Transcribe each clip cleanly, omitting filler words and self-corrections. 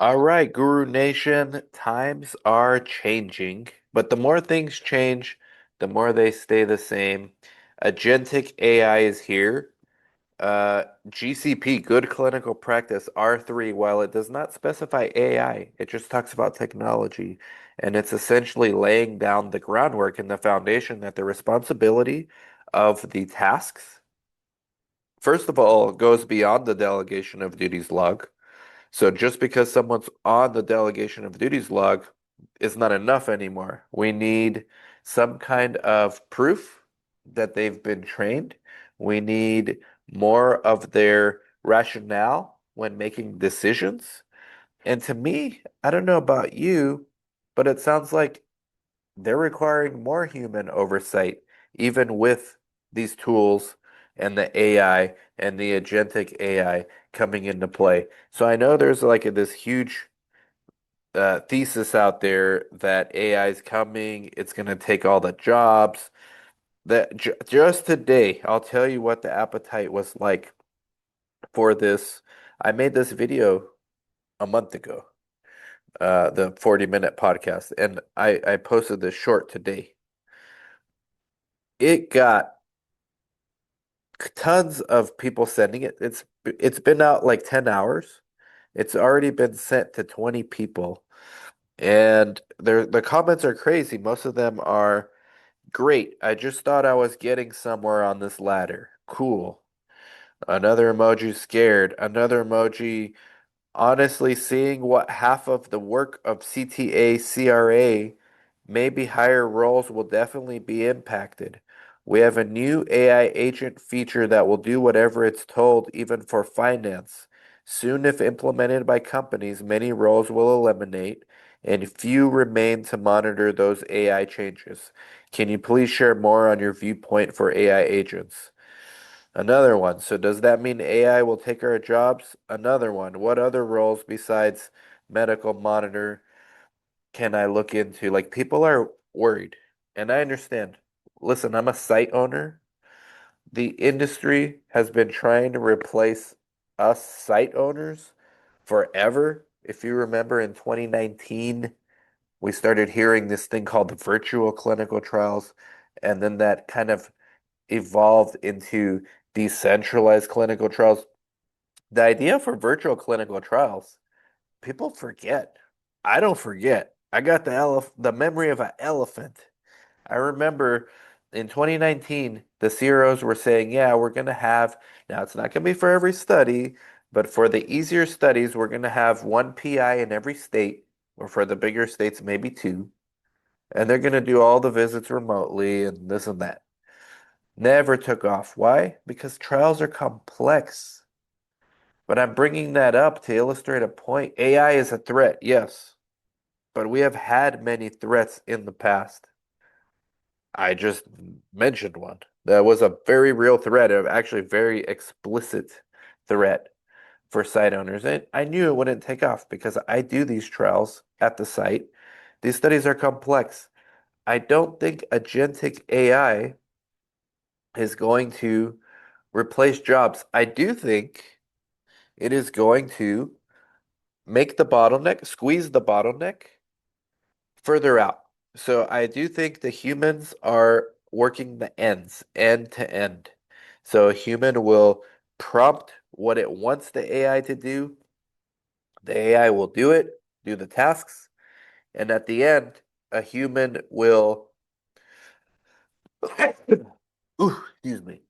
All right, Guru Nation, times are changing, but the more things change, the more they stay the same. Agentic AI is here. GCP, Good Clinical Practice, R3, while it does not specify AI, it just talks about technology. And it's essentially laying down the groundwork and the foundation that the responsibility of the tasks, first of all, goes beyond the delegation of duties log. So just because someone's on the delegation of duties log is not enough anymore. We need some kind of proof that they've been trained. We need more of their rationale when making decisions. And to me, I don't know about you, but it sounds like they're requiring more human oversight, even with these tools and the AI and the agentic AI coming into play. So I know there's like this huge thesis out there that AI is coming, it's going to take all the jobs. That just today, I'll tell you what the appetite was like for this. I made this video a month ago, the 40-minute podcast, and I posted this short today. It got tons of people sending it. It's been out like 10 hours. It's already been sent to 20 people. And the comments are crazy. Most of them are great. I just thought I was getting somewhere on this ladder. Cool. Another emoji scared. Another emoji honestly seeing what half of the work of CTA, CRA, maybe higher roles will definitely be impacted. We have a new AI agent feature that will do whatever it's told, even for finance. Soon, if implemented by companies, many roles will eliminate, and few remain to monitor those AI changes. Can you please share more on your viewpoint for AI agents? Another one. So does that mean AI will take our jobs? Another one. What other roles besides medical monitor can I look into? Like people are worried, and I understand. Listen, I'm a site owner. The industry has been trying to replace us site owners forever. If you remember in 2019, we started hearing this thing called the virtual clinical trials, and then that kind of evolved into decentralized clinical trials. The idea for virtual clinical trials, people forget. I don't forget. I got the memory of an elephant. I remember in 2019, the CROs were saying, yeah, we're going to have, now it's not going to be for every study, but for the easier studies, we're going to have one PI in every state, or for the bigger states, maybe two. And they're going to do all the visits remotely and this and that. Never took off. Why? Because trials are complex. But I'm bringing that up to illustrate a point. AI is a threat, yes, but we have had many threats in the past. I just mentioned one. That was a very real threat, a actually very explicit threat for site owners. And I knew it wouldn't take off because I do these trials at the site. These studies are complex. I don't think agentic AI is going to replace jobs. I do think it is going to make the bottleneck, squeeze the bottleneck further out. So I do think the humans are working the ends, end to end. So a human will prompt what it wants the AI to do. The AI will do it, do the tasks, and at the end, a human will, ooh, excuse me.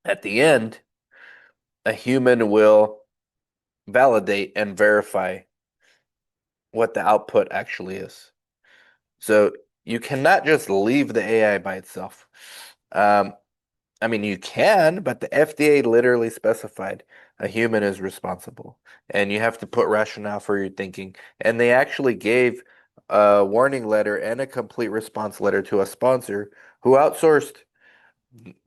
At the end, a human will validate and verify what the output actually is. So you cannot just leave the AI by itself. Um, I mean, you can, but the FDA literally specified a human is responsible, and you have to put rationale for your thinking. And they actually gave a warning letter and a complete response letter to a sponsor who outsourced,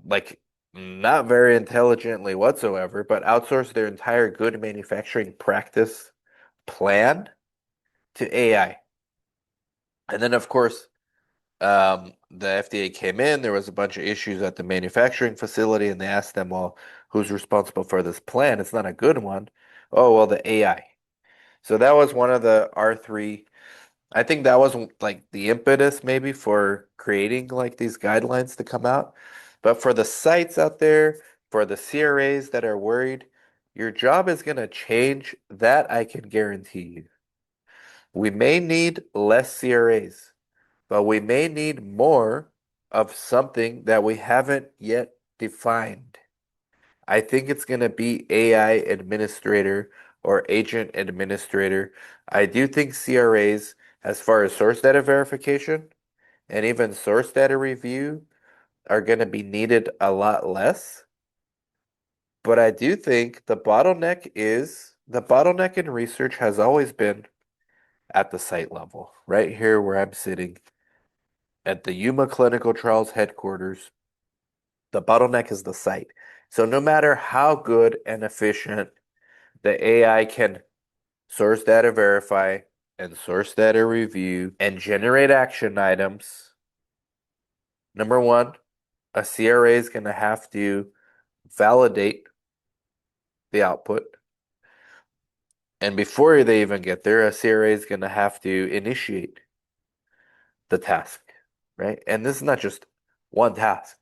like, not very intelligently whatsoever, but outsourced their entire good manufacturing practice plan to AI. And then, of course, the FDA came in, there was a bunch of issues at the manufacturing facility, and they asked them, well, who's responsible for this plan? It's not a good one. Oh, well, the AI. So that was one of the R3. I think that was like the impetus maybe for creating like these guidelines to come out. But for the sites out there, for the CRAs that are worried, your job is going to change. That I can guarantee you. We may need less CRAs, but we may need more of something that we haven't yet defined. I think it's going to be AI administrator or agent administrator. I do think CRAs, as far as source data verification and even source data review, are going to be needed a lot less. But I do think the bottleneck in research has always been at the site level, right here where I'm sitting at the Yuma Clinical Trials headquarters. The bottleneck is the site. So no matter how good and efficient the AI can source data verify and source data review and generate action items, number one, a CRA is going to have to validate the output. And before they even get there, a CRA is going to have to initiate the task, right? And this is not just one task.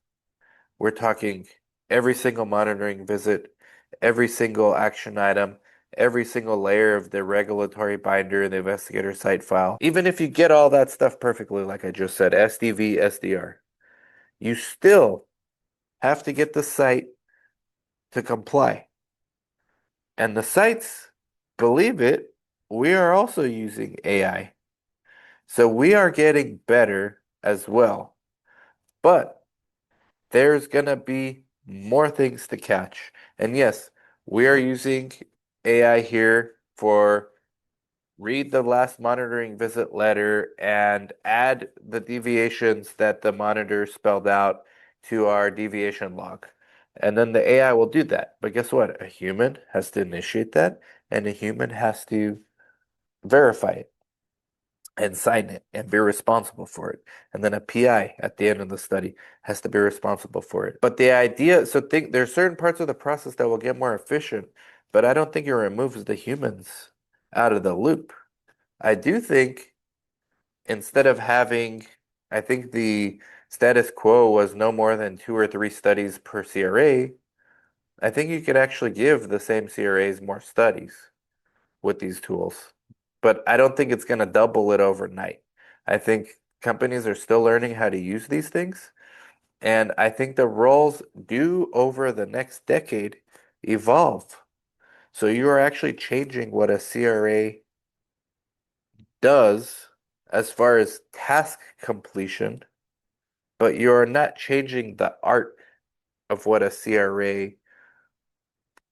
We're talking every single monitoring visit, every single action item, every single layer of the regulatory binder, the investigator site file. Even if you get all that stuff perfectly, like I just said, SDV, SDR, you still have to get the site to comply. And the sites, believe it, we are also using AI. So we are getting better as well. But there's gonna be more things to catch. And yes, we are using AI here for read the last monitoring visit letter and add the deviations that the monitor spelled out to our deviation log. And then the AI will do that. But guess what? A human has to initiate that, and a human has to verify it and sign it and be responsible for it. And then a PI at the end of the study has to be responsible for it. But the idea, so think there's certain parts of the process that will get more efficient, but I don't think it removes the humans out of the loop. I do think instead of having, I think the status quo was no more than 2 or 3 studies per CRA. I think you could actually give the same CRAs more studies with these tools. But I don't think it's going to double it overnight. I think companies are still learning how to use these things. And I think the roles do over the next decade evolve. So you are actually changing what a CRA does as far as task completion, but you're not changing the art of what a CRA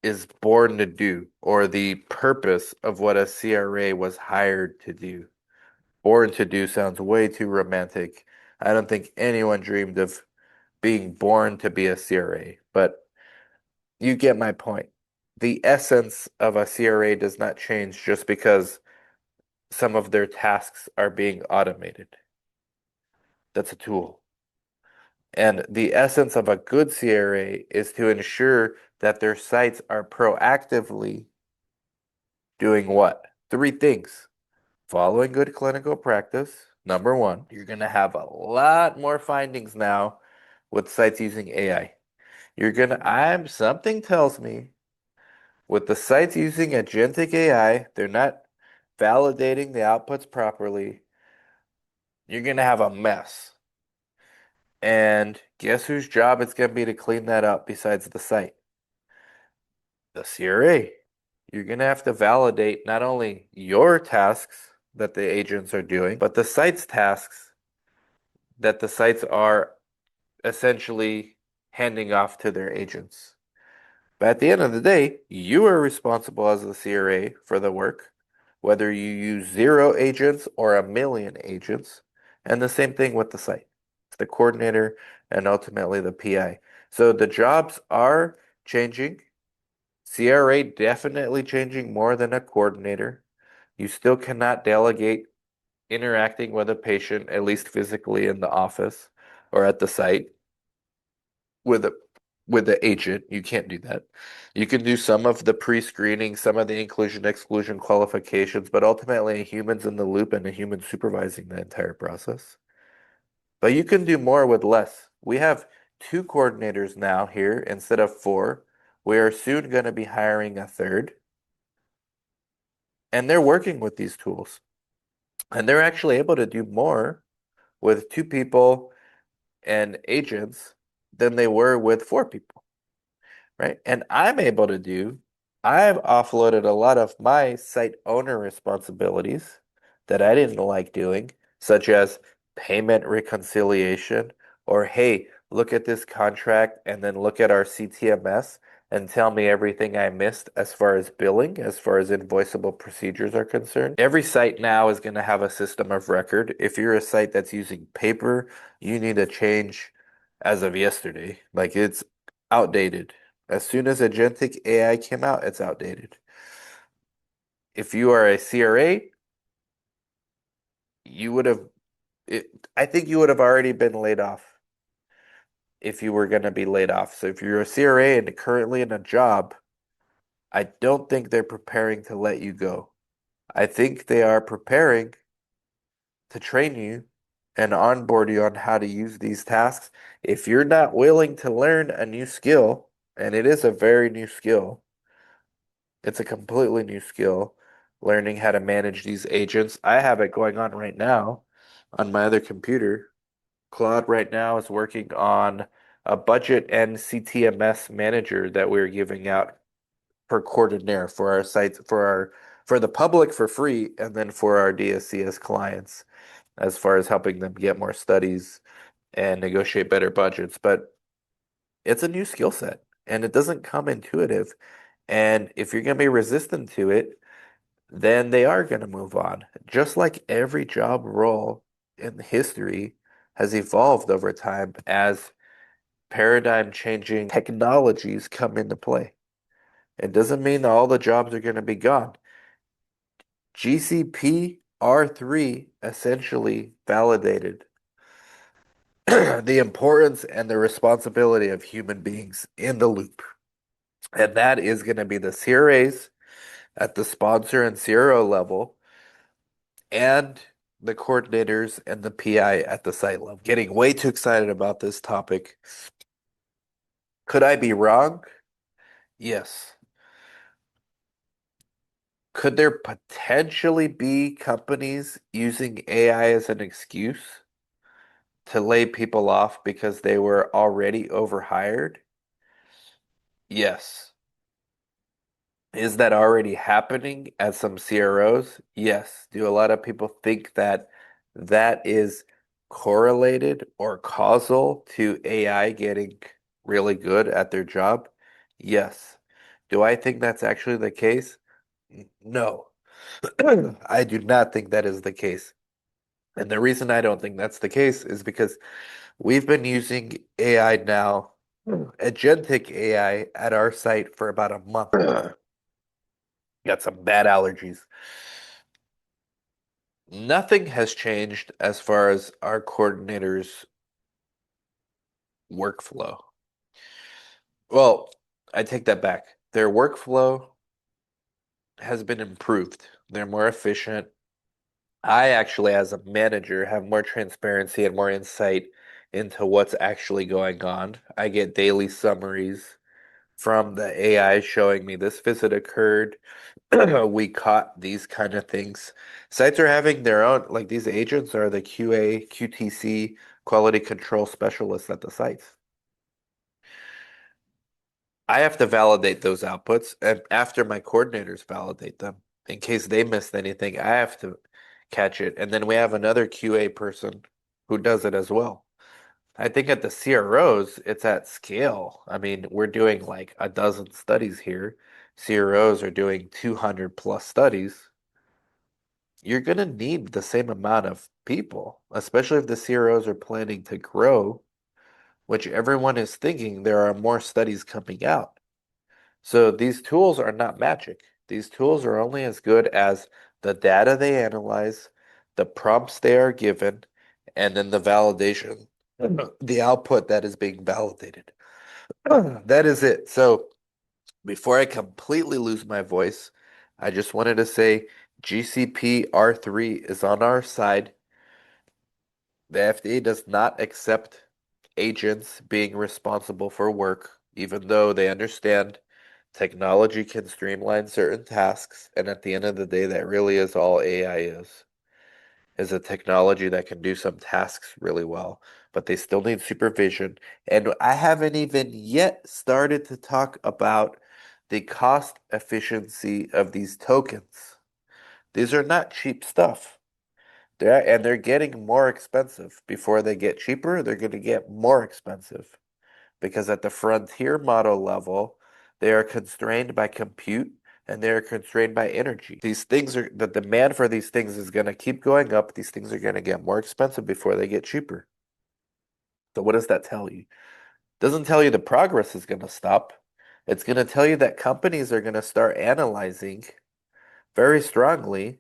is born to do or the purpose of what a CRA was hired to do. Born to do sounds way too romantic. I don't think anyone dreamed of being born to be a CRA, but you get my point. The essence of a CRA does not change just because some of their tasks are being automated. That's a tool. And the essence of a good CRA is to ensure that their sites are proactively doing what? 3 things. Following good clinical practice. Number one, you're going to have a lot more findings now with sites using AI. Something tells me with the sites using agentic AI, they're not validating the outputs properly. You're going to have a mess. And guess whose job it's going to be to clean that up besides the site? The CRA. You're going to have to validate not only your tasks that the agents are doing, but the site's tasks that the sites are essentially handing off to their agents. But at the end of the day, you are responsible as the CRA for the work, whether you use 0 agents or 1 million agents. And the same thing with the site. It's the coordinator and ultimately the PI. So the jobs are changing. CRA definitely changing more than a coordinator. You still cannot delegate interacting with a patient, at least physically in the office or at the site with a with the agent. You can't do that. You can do some of the pre-screening, some of the inclusion, exclusion qualifications, but ultimately a human's in the loop and a human supervising the entire process. But you can do more with less. We have two coordinators now here instead of four. We are soon going to be hiring a third, and they're working with these tools. And they're actually able to do more with two people and agents than they were with four people, right? And I've offloaded a lot of my site owner responsibilities that I didn't like doing, such as payment reconciliation, or hey, look at this contract and then look at our CTMS and tell me everything I missed as far as billing, as far as invoiceable procedures are concerned. Every site now is going to have a system of record. If you're a site that's using paper, you need to change as of yesterday. Like it's outdated. As soon as agentic AI came out, it's outdated. If you are a CRA, you would have, I think you would have already been laid off if you were going to be laid off. So if you're a CRA and currently in a job, I don't think they're preparing to let you go. I think they are preparing to train you and onboard you on how to use these tasks. If you're not willing to learn a new skill, and it is a very new skill, it's a completely new skill, learning how to manage these agents. I have it going on right now on my other computer. Claude right now is working on a budget and CTMS manager that we're giving out per coordinator for our sites for the public for free and then for our DSCS clients as far as helping them get more studies and negotiate better budgets. But it's a new skill set and it doesn't come intuitive. And if you're going to be resistant to it, then they are going to move on. Just like every job role in history has evolved over time as paradigm changing technologies come into play. It doesn't mean all the jobs are going to be gone. GCP R3 essentially validated the importance and the responsibility of human beings in the loop. And that is going to be the CRAs at the sponsor and CRO level and the coordinators and the PI at the site level. Getting way too excited about this topic. Could I be wrong? Yes. Could there potentially be companies using AI as an excuse to lay people off because they were already overhired? Yes. Is that already happening at some CROs? Yes. Do a lot of people think that that is correlated or causal to AI getting really good at their job? Yes. Do I think that's actually the case? No. I do not think that is the case. And the reason I don't think that's the case is because we've been using AI now, agentic AI, at our site for about a month. Got some bad allergies. Nothing has changed as far as our coordinators' workflow. Well, I take that back. Their workflow has been improved. They're more efficient. I actually, as a manager, have more transparency and more insight into what's actually going on. I get daily summaries from the AI showing me this visit occurred. We caught these kind of things. Sites are having their own, like these agents are the QA, QTC, quality control specialists at the sites. I have to validate those outputs, and after my coordinators validate them, in case they missed anything, I have to catch it. And then we have another QA person who does it as well. I think at the CROs, it's at scale. I mean, we're doing like a dozen studies here. CROs are doing 200 plus studies. You're going to need the same amount of people, especially if the CROs are planning to grow, which everyone is thinking there are more studies coming out. So these tools are not magic. These tools are only as good as the data they analyze, the prompts they are given, and then the validation, the output that is being validated. That is it. So before I completely lose my voice, I just wanted to say GCP R3 is on our side. The FDA does not accept agents being responsible for work, even though they understand technology can streamline certain tasks. And at the end of the day, that really is all AI is a technology that can do some tasks really well, but they still need supervision. And I haven't even yet started to talk about the cost efficiency of these tokens. These are not cheap stuff. They're getting more expensive. Before they get cheaper, they're going to get more expensive because at the frontier model level, they are constrained by compute and they're constrained by energy. The demand for these things is going to keep going up. These things are going to get more expensive before they get cheaper. So what does that tell you? It doesn't tell you the progress is going to stop. It's going to tell you that companies are going to start analyzing very strongly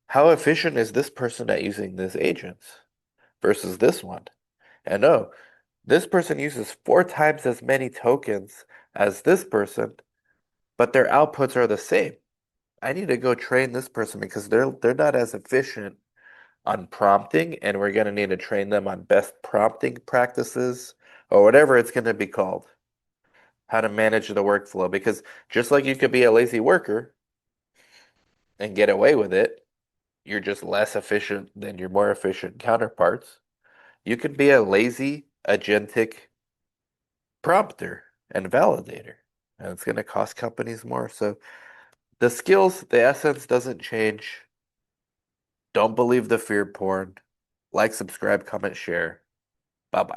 how efficient is this person at using these agents versus this one. And oh, this person uses 4 times as many tokens as this person, but their outputs are the same. I need to go train this person because they're not as efficient on prompting, and we're gonna need to train them on best prompting practices or whatever it's gonna be called, how to manage the workflow. Because just like you could be a lazy worker and get away with it, you're just less efficient than your more efficient counterparts. You could be a lazy agentic prompter and validator, and it's gonna cost companies more. So the skills, the essence doesn't change. Don't believe the fear porn. Like, subscribe, comment, share. Bye bye.